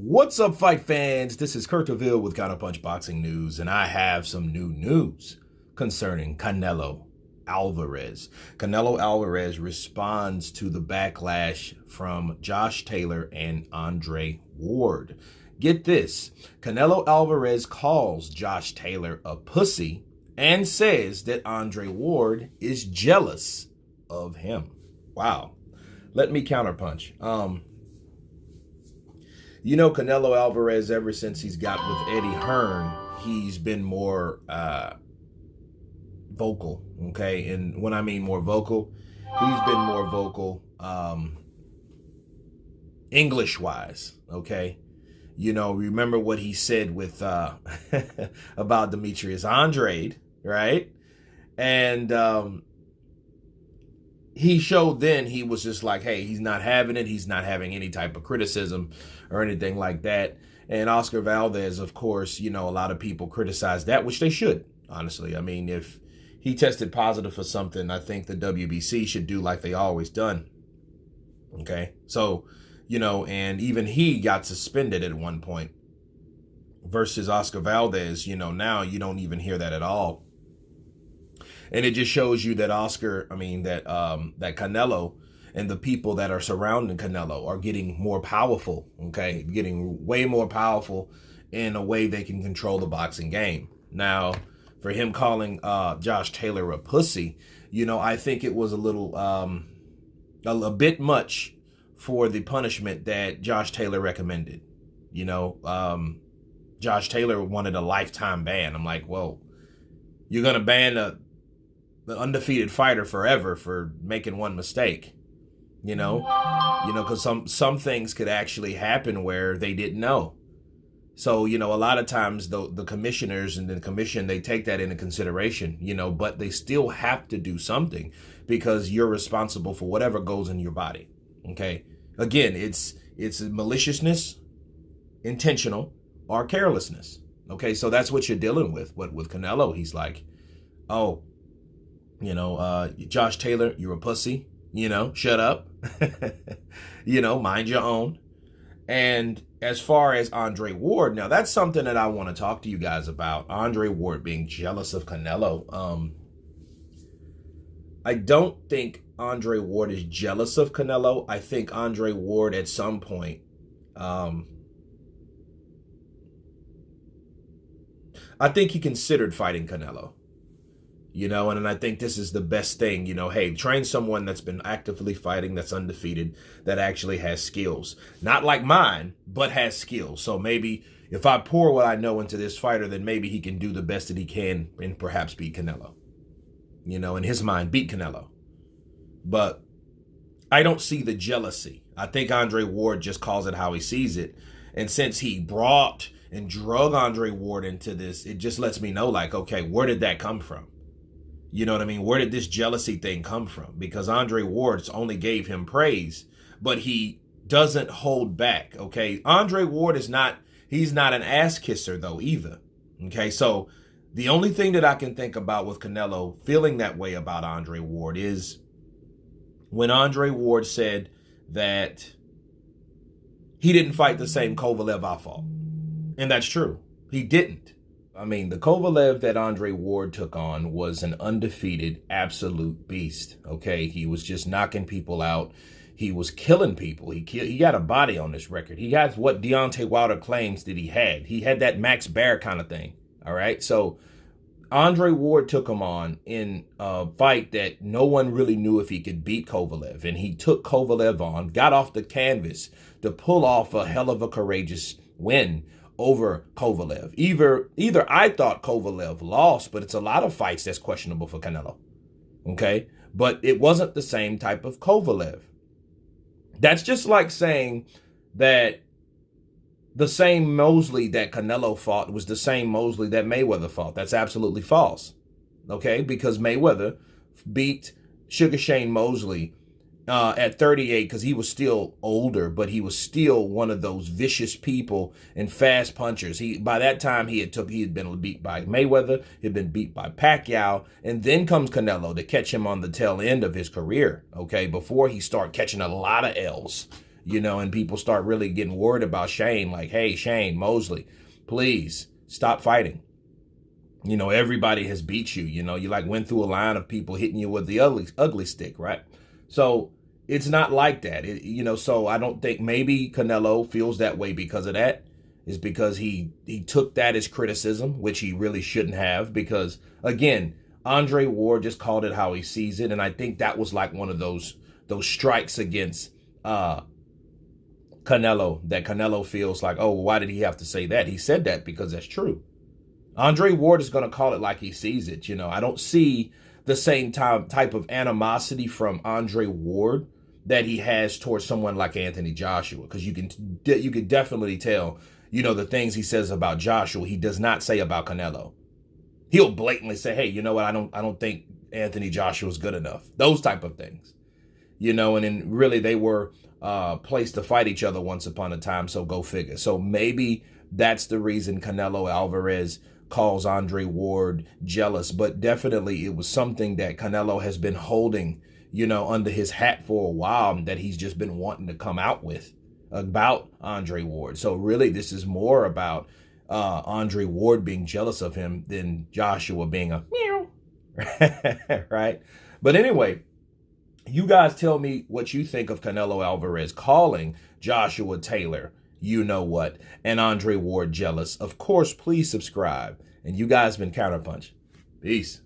What's up, fight fans? This is Kurt DeVille with Counterpunch Boxing News, and I have some new news concerning Canelo Alvarez. Canelo Alvarez responds to the backlash from Josh Taylor and Andre Ward. Get this, Canelo Alvarez calls Josh Taylor a pussy and says that Andre Ward is jealous of him. Wow. Let me counterpunch. You know, Canelo Alvarez, ever since he's got with Eddie Hearn, he's been more vocal, okay? And when I mean more vocal, he's been more vocal English-wise, okay? You know, remember what he said with about Demetrius Andrade, right? And he showed then he was just like, hey, he's not having it. He's not having any type of criticism or anything like that. And Oscar Valdez, of course, you know, a lot of people criticize that, which they should, honestly. I mean, if he tested positive for something, I think the WBC should do like they always done. Okay. So, you know, and even he got suspended at one point versus Oscar Valdez. You know, now you don't even hear that at all. And it just shows you that that Canelo and the people that are surrounding Canelo are getting more powerful, okay? Getting way more powerful in a way they can control the boxing game. Now, for him calling Josh Taylor a pussy, you know, I think it was a little, a bit much for the punishment that Josh Taylor recommended. You know, Josh Taylor wanted a lifetime ban. I'm like, well, you're going to ban the undefeated fighter forever for making one mistake, you know, because some things could actually happen where they didn't know. So, you know, a lot of times the commissioners and the commission, they take that into consideration, you know, but they still have to do something because you're responsible for whatever goes in your body. Okay. Again, it's maliciousness, intentional, or carelessness. Okay. So that's what you're dealing with. But with Canelo, he's like, oh, you know, Josh Taylor, you're a pussy, you know, shut up, you know, mind your own. And as far as Andre Ward, now that's something that I want to talk to you guys about. Andre Ward being jealous of Canelo. I don't think Andre Ward is jealous of Canelo. I think Andre Ward at some point, I think he considered fighting Canelo. You know, and I think this is the best thing, you know, hey, train someone that's been actively fighting, that's undefeated, that actually has skills. Not like mine, but has skills. So maybe if I pour what I know into this fighter, then maybe he can do the best that he can and perhaps beat Canelo. You know, in his mind, beat Canelo. But I don't see the jealousy. I think Andre Ward just calls it how he sees it. And since he brought and drug Andre Ward into this, it just lets me know, like, okay, where did that come from? You know what I mean? Where did this jealousy thing come from? Because Andre Ward only gave him praise, but he doesn't hold back, okay? Andre Ward he's not an ass kisser though either, okay? So the only thing that I can think about with Canelo feeling that way about Andre Ward is when Andre Ward said that he didn't fight the same Kovalev I fought. And that's true. He didn't. I mean, the Kovalev that Andre Ward took on was an undefeated, absolute beast, okay? He was just knocking people out. He was killing people. He got a body on this record. He has what Deontay Wilder claims that he had. He had that Max Baer kind of thing, all right? So Andre Ward took him on in a fight that no one really knew if he could beat Kovalev, and he took Kovalev on, got off the canvas to pull off a hell of a courageous win over Kovalev. Either I thought Kovalev lost, but it's a lot of fights that's questionable for Canelo. Okay? But it wasn't the same type of Kovalev. That's just like saying that the same Mosley that Canelo fought was the same Mosley that Mayweather fought. That's absolutely false. Okay? Because Mayweather beat Sugar Shane Mosley at 38 because he was still older, but he was still one of those vicious people and fast punchers. By that time he had been beat by Mayweather, he had been beat by Pacquiao, and then comes Canelo to catch him on the tail end of his career, okay, before he started catching a lot of L's, and people start really getting worried about Shane, like, hey, Shane Mosley, please stop fighting. Everybody has beat you. You like went through a line of people hitting you with the ugly stick, right? So it's not like that. So I don't think maybe Canelo feels that way because of that. Is because he took that as criticism, which he really shouldn't have, because again, Andre Ward just called it how he sees it. And I think that was like one of those strikes against Canelo, that Canelo feels like, oh, why did he have to say that? He said that because that's true. Andre Ward is going to call it like he sees it. I don't see the same type of animosity from Andre Ward that he has towards someone like Anthony Joshua, because you can definitely tell, the things he says about Joshua, he does not say about Canelo. He'll blatantly say, hey, you know what? I don't think Anthony Joshua is good enough. Those type of things, and then really they were placed to fight each other once upon a time. So go figure. So maybe that's the reason Canelo Alvarez calls Andre Ward jealous, but definitely it was something that Canelo has been holding, under his hat for a while, that he's just been wanting to come out with about Andre Ward. So really this is more about Andre Ward being jealous of him than Joshua being a meow, right? But anyway, you guys tell me what you think of Canelo Alvarez calling Joshua Taylor, and Andre Ward jealous. Of course, please subscribe. And you guys been Counterpunch. Peace.